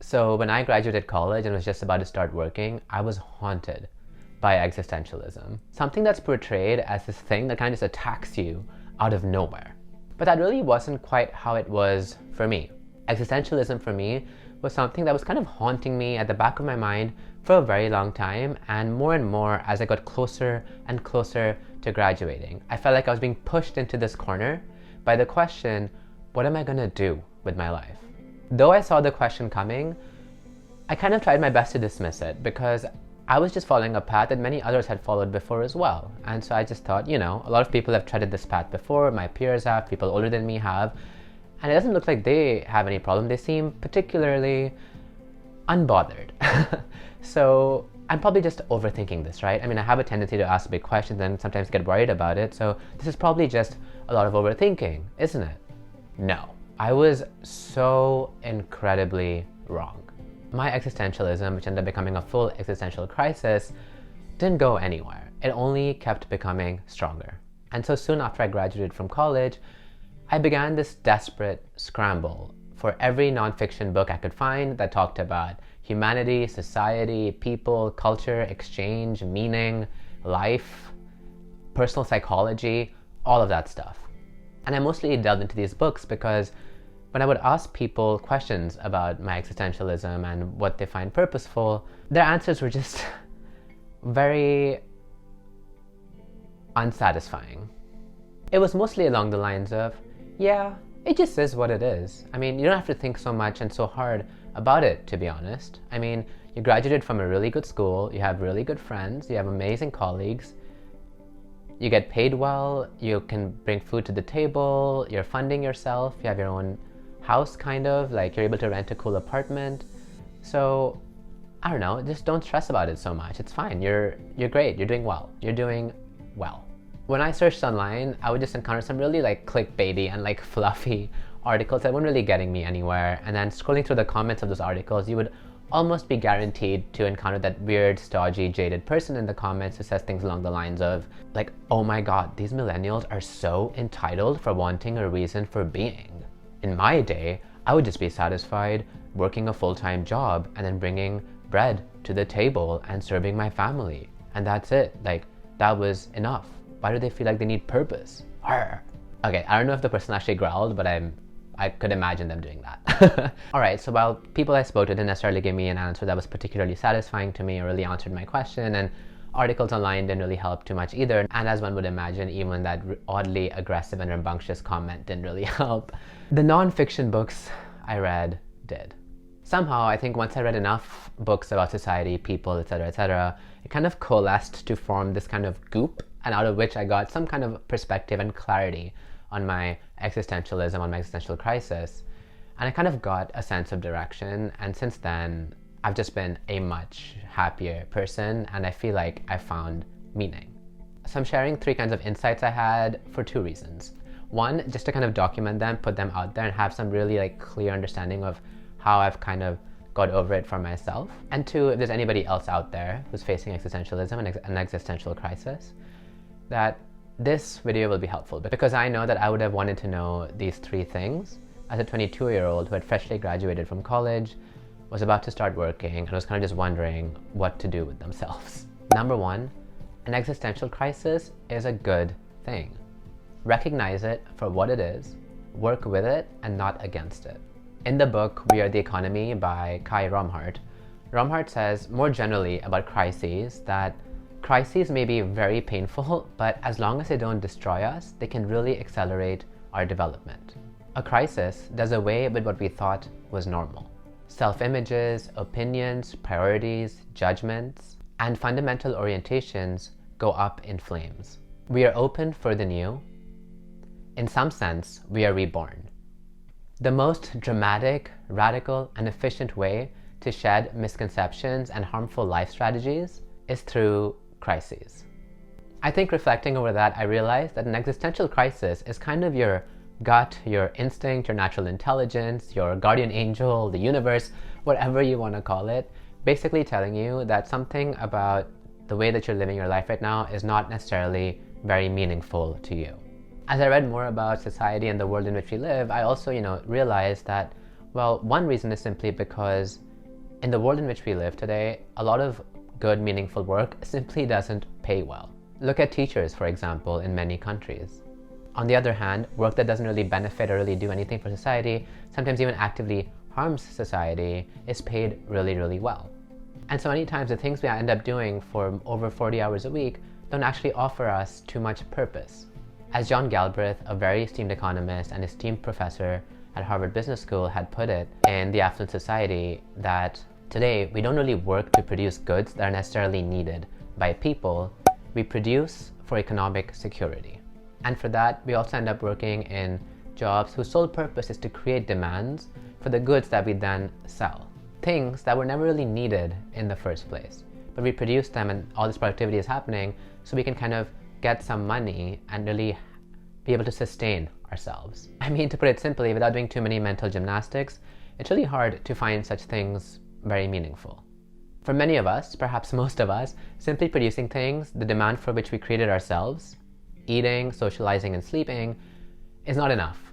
So when I graduated college and was just about to start working, I was haunted by existentialism. Something that's portrayed as this thing that kind of just attacks you out of nowhere. But that really wasn't quite how it was for me. Existentialism for me was something that was kind of haunting me at the back of my mind for a very long time, and more as I got closer and closer to graduating. I felt like I was being pushed into this corner by the question, what am I gonna do with my life? Though I saw the question coming, I kind of tried my best to dismiss it because I was just following a path that many others had followed before as well. And so I just thought, a lot of people have treaded this path before, my peers have, people older than me have, and it doesn't look like they have any problem. They seem particularly unbothered. So I'm probably just overthinking this, right? I mean, I have a tendency to ask big questions and sometimes get worried about it. So this is probably just a lot of overthinking, isn't it? No, I was so incredibly wrong. My existentialism, which ended up becoming a full existential crisis, didn't go anywhere. It only kept becoming stronger. And so soon after I graduated from college, I began this desperate scramble for every nonfiction book I could find that talked about humanity, society, people, culture, exchange, meaning, life, personal psychology, all of that stuff. And I mostly delved into these books because when I would ask people questions about my existentialism and what they find purposeful, their answers were just very unsatisfying. It was mostly along the lines of, yeah, it just is what it is. I mean, you don't have to think so much and so hard about it, to be honest. I mean, you graduated from a really good school, you have really good friends, you have amazing colleagues, you get paid well, you can bring food to the table, you're funding yourself, you have your own house kind of, like you're able to rent a cool apartment. So, I don't know, just don't stress about it so much. It's fine, you're great, you're doing well. When I searched online, I would just encounter some really clickbaity and fluffy articles that weren't really getting me anywhere. And then scrolling through the comments of those articles, you would almost be guaranteed to encounter that weird, stodgy, jaded person in the comments who says things along the lines of oh my god, these millennials are so entitled for wanting a reason for being. In my day, I would just be satisfied working a full-time job and then bringing bread to the table and serving my family. And that's it. That was enough. Why do they feel like they need purpose? Arr. Okay, I don't know if the person actually growled, but I could imagine them doing that. Alright, so while people I spoke to didn't necessarily give me an answer that was particularly satisfying to me or really answered my question, and articles online didn't really help too much either, and as one would imagine, even that oddly aggressive and rambunctious comment didn't really help, the non-fiction books I read did. Somehow, I think once I read enough books about society, people, etc., it kind of coalesced to form this kind of goop, and out of which I got some kind of perspective and clarity on my existentialism, on my existential crisis. And I kind of got a sense of direction, and since then, I've just been a much happier person, and I feel like I found meaning. So I'm sharing 3 kinds of insights I had for 2 reasons. One, just to kind of document them, put them out there, and have some really clear understanding of how I've kind of got over it for myself. And 2, if there's anybody else out there who's facing existentialism and an existential crisis, that this video will be helpful, because I know that I would have wanted to know these 3 things as a 22-year-old who had freshly graduated from college, was about to start working, and was kind of just wondering what to do with themselves. Number 1, an existential crisis is a good thing. Recognize it for what it is, work with it, and not against it. In the book We Are the Economy by Kai Romhart, Romhart says more generally about crises that crises may be very painful, but as long as they don't destroy us, they can really accelerate our development. A crisis does away with what we thought was normal. Self-images, opinions, priorities, judgments, and fundamental orientations go up in flames. We are open for the new. In some sense, we are reborn. The most dramatic, radical, and efficient way to shed misconceptions and harmful life strategies is through crises. I think reflecting over that, I realized that an existential crisis is kind of your gut, your instinct, your natural intelligence, your guardian angel, the universe, whatever you want to call it, basically telling you that something about the way that you're living your life right now is not necessarily very meaningful to you. As I read more about society and the world in which we live, I also, realized that, well, one reason is simply because In the world in which we live today, a lot of good, meaningful work simply doesn't pay well. Look at teachers, for example, in many countries. On the other hand, work that doesn't really benefit or really do anything for society, sometimes even actively harms society, is paid really, really well. And so many times the things we end up doing for over 40 hours a week don't actually offer us too much purpose. As John Galbraith, a very esteemed economist and esteemed professor at Harvard Business School, had put it in The Affluent Society, that today we don't really work to produce goods that are necessarily needed by people. We produce for economic security. And for that, we also end up working in jobs whose sole purpose is to create demands for the goods that we then sell. Things that were never really needed in the first place. But we produce them, and all this productivity is happening so we can kind of get some money and really be able to sustain ourselves. I mean, to put it simply, without doing too many mental gymnastics, it's really hard to find such things very meaningful. For many of us, perhaps most of us, simply producing things, the demand for which we created ourselves, eating, socializing, and sleeping, is not enough.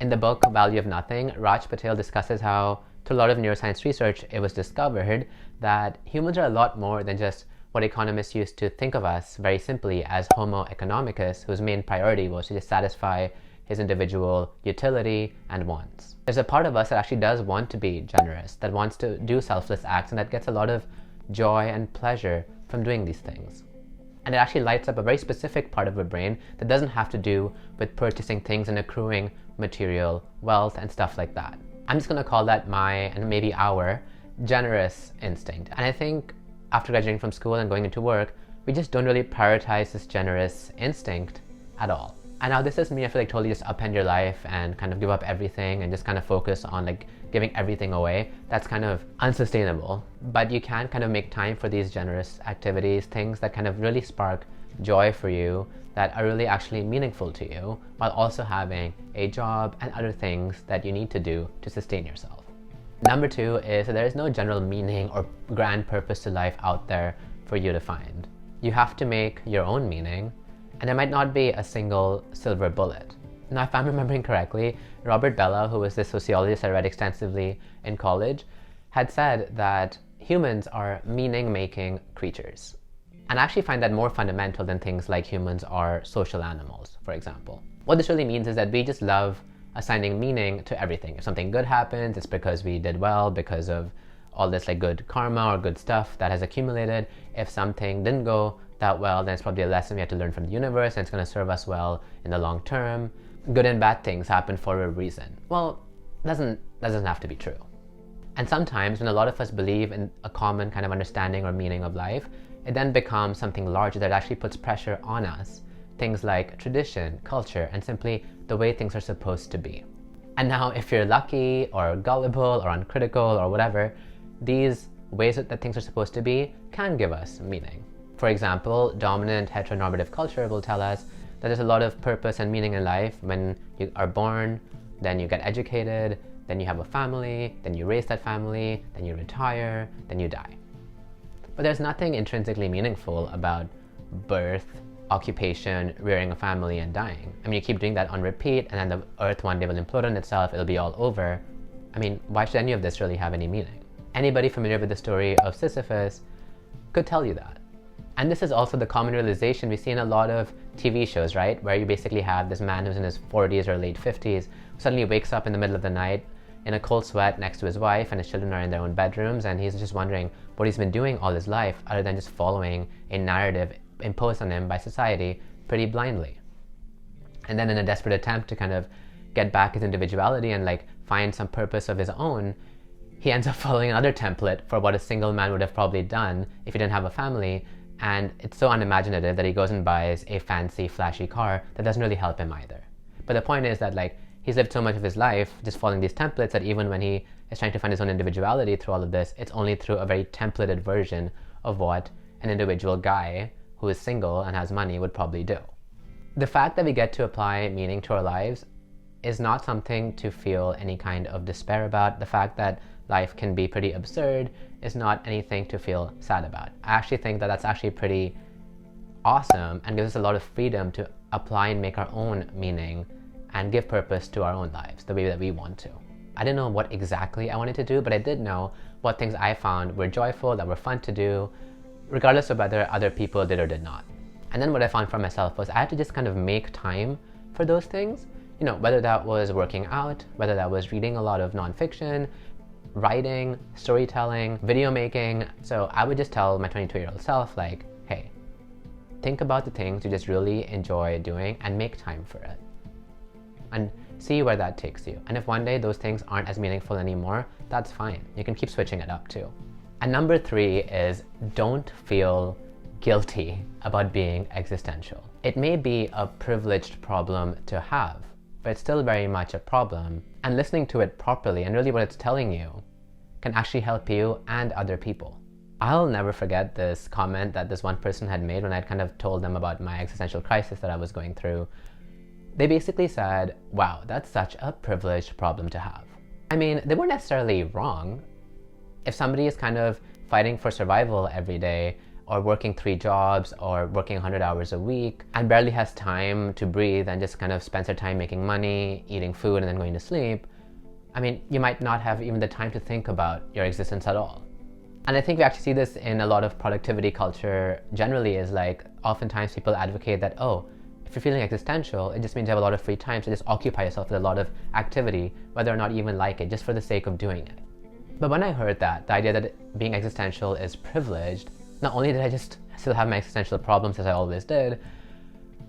In the book Value of Nothing, Raj Patel discusses how, through a lot of neuroscience research, it was discovered that humans are a lot more than just what economists used to think of us very simply as Homo economicus, whose main priority was to just satisfy his individual utility and wants. There's a part of us that actually does want to be generous, that wants to do selfless acts, and that gets a lot of joy and pleasure from doing these things. And it actually lights up a very specific part of our brain that doesn't have to do with purchasing things and accruing material wealth and stuff like that. I'm just going to call that my, and maybe our, generous instinct. And I think after graduating from school and going into work, we just don't really prioritize this generous instinct at all. And now this doesn't mean you have to totally just upend your life and kind of give up everything and just kind of focus on giving everything away. That's kind of unsustainable. But you can kind of make time for these generous activities, things that kind of really spark joy for you, that are really actually meaningful to you, while also having a job and other things that you need to do to sustain yourself. Number 2 is that there is no general meaning or grand purpose to life out there for you to find. You have to make your own meaning, and there might not be a single silver bullet. Now, if I'm remembering correctly, Robert Bellah, who was this sociologist I read extensively in college, had said that humans are meaning-making creatures. And I actually find that more fundamental than things like humans are social animals, for example. What this really means is that we just love assigning meaning to everything. If something good happens, it's because we did well, because of all this good karma or good stuff that has accumulated. If something didn't go that well, then it's probably a lesson we have to learn from the universe, and it's going to serve us well in the long term. Good and bad things happen for a reason. Well, that doesn't have to be true. And sometimes when a lot of us believe in a common kind of understanding or meaning of life, it then becomes something larger that actually puts pressure on us. Things like tradition, culture, and simply the way things are supposed to be. And now, if you're lucky or gullible or uncritical or whatever, these ways that things are supposed to be can give us meaning. For example, dominant heteronormative culture will tell us that there's a lot of purpose and meaning in life when you are born, then you get educated, then you have a family, then you raise that family, then you retire, then you die. But there's nothing intrinsically meaningful about birth, occupation, rearing a family, and dying. I mean, you keep doing that on repeat, and then the earth one day will implode on itself, it'll be all over. I mean, why should any of this really have any meaning? Anybody familiar with the story of Sisyphus could tell you that. And this is also the common realization we see in a lot of TV shows, right? Where you basically have this man who's in his 40s or late 50s, who suddenly wakes up in the middle of the night in a cold sweat next to his wife, and his children are in their own bedrooms, and he's just wondering what he's been doing all his life other than just following a narrative imposed on him by society pretty blindly. And then in a desperate attempt to kind of get back his individuality and find some purpose of his own, he ends up following another template for what a single man would have probably done if he didn't have a family. And it's so unimaginative that he goes and buys a fancy, flashy car that doesn't really help him either. But the point is that he's lived so much of his life just following these templates that even when he is trying to find his own individuality through all of this, it's only through a very templated version of what an individual guy who is single and has money would probably do. The fact that we get to apply meaning to our lives is not something to feel any kind of despair about. The fact that life can be pretty absurd is not anything to feel sad about. I actually think that that's actually pretty awesome and gives us a lot of freedom to apply and make our own meaning and give purpose to our own lives the way that we want to. I didn't know what exactly I wanted to do, but I did know what things I found were joyful, that were fun to do, regardless of whether other people did or did not. And then what I found for myself was I had to just kind of make time for those things, you know, whether that was working out, whether that was reading a lot of nonfiction, writing, storytelling, video making. So I would just tell my 22-year-old self, like, hey, think about the things you just really enjoy doing and make time for it. And see where that takes you. And if one day those things aren't as meaningful anymore, that's fine. You can keep switching it up too. And number 3 is don't feel guilty about being existential. It may be a privileged problem to have, but it's still very much a problem. And listening to it properly and really what it's telling you can actually help you and other people. I'll never forget this comment that this one person had made when I'd kind of told them about my existential crisis that I was going through. They basically said, wow, that's such a privileged problem to have. I mean, they weren't necessarily wrong. If somebody is kind of fighting for survival every day, or working 3 jobs, or working 100 hours a week, and barely has time to breathe and just kind of spends their time making money, eating food, and then going to sleep, I mean, you might not have even the time to think about your existence at all. And I think we actually see this in a lot of productivity culture generally, is like, oftentimes people advocate that, oh, if you're feeling existential, it just means you have a lot of free time, so just occupy yourself with a lot of activity, whether or not you even like it, just for the sake of doing it. But when I heard that, the idea that being existential is privileged, not only did I just still have my existential problems as I always did,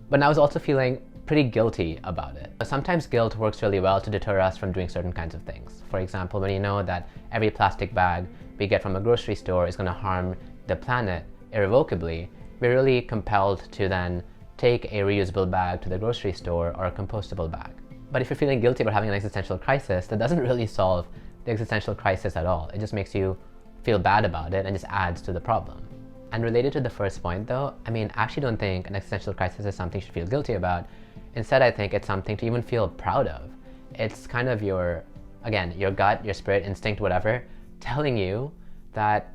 but I was also feeling pretty guilty about it. Sometimes guilt works really well to deter us from doing certain kinds of things. For example, when you know that every plastic bag we get from a grocery store is going to harm the planet irrevocably, we're really compelled to then take a reusable bag to the grocery store or a compostable bag. But if you're feeling guilty about having an existential crisis, that doesn't really solve the existential crisis at all. It just makes you feel bad about it and just adds to the problem. And related to the first point though, I mean, I actually don't think an existential crisis is something you should feel guilty about. Instead, I think it's something to even feel proud of. It's kind of your gut, your spirit, instinct, whatever, telling you that,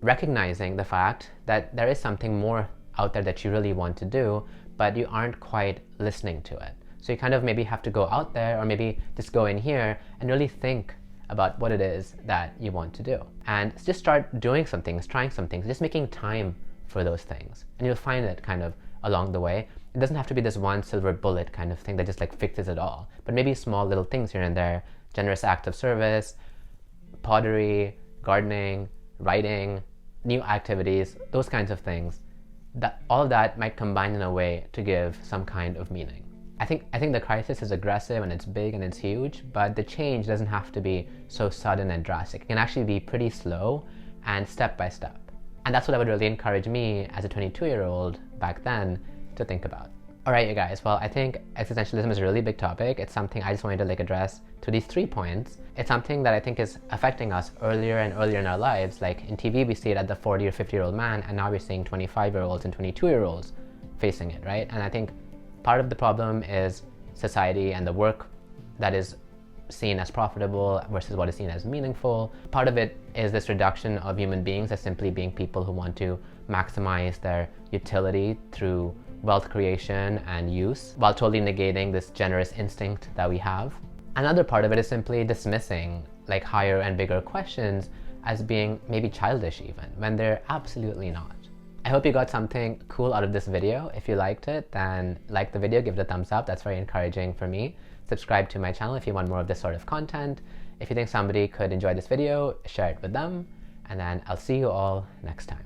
recognizing the fact that there is something more out there that you really want to do, but you aren't quite listening to it. So you kind of maybe have to go out there, or maybe just go in here and really think about what it is that you want to do. And just start doing some things, trying some things, just making time for those things. And you'll find it kind of along the way. It doesn't have to be this one silver bullet kind of thing that just like fixes it all, but maybe small little things here and there, generous act of service, pottery, gardening, writing, new activities, those kinds of things. That all of that might combine in a way to give some kind of meaning. I think the crisis is aggressive and it's big and it's huge, but the change doesn't have to be so sudden and drastic. It can actually be pretty slow and step by step. And that's what I would really encourage me as a 22-year-old back then to think about. All right, you guys, well, I think existentialism is a really big topic. It's something I just wanted to address to these 3 points. It's something that I think is affecting us earlier and earlier in our lives. Like in TV, we see it at the 40 or 50-year-old man, and now we're seeing 25-year-olds and 22-year-olds facing it, right? And I think part of the problem is society and the work that is seen as profitable versus what is seen as meaningful. Part of it is this reduction of human beings as simply being people who want to maximize their utility through wealth creation and use, while totally negating this generous instinct that we have. Another part of it is simply dismissing like higher and bigger questions as being maybe childish even, when they're absolutely not. I hope you got something cool out of this video. If you liked it, then like the video, give it a thumbs up. That's very encouraging for me. Subscribe to my channel if you want more of this sort of content. If you think somebody could enjoy this video, share it with them. And then I'll see you all next time.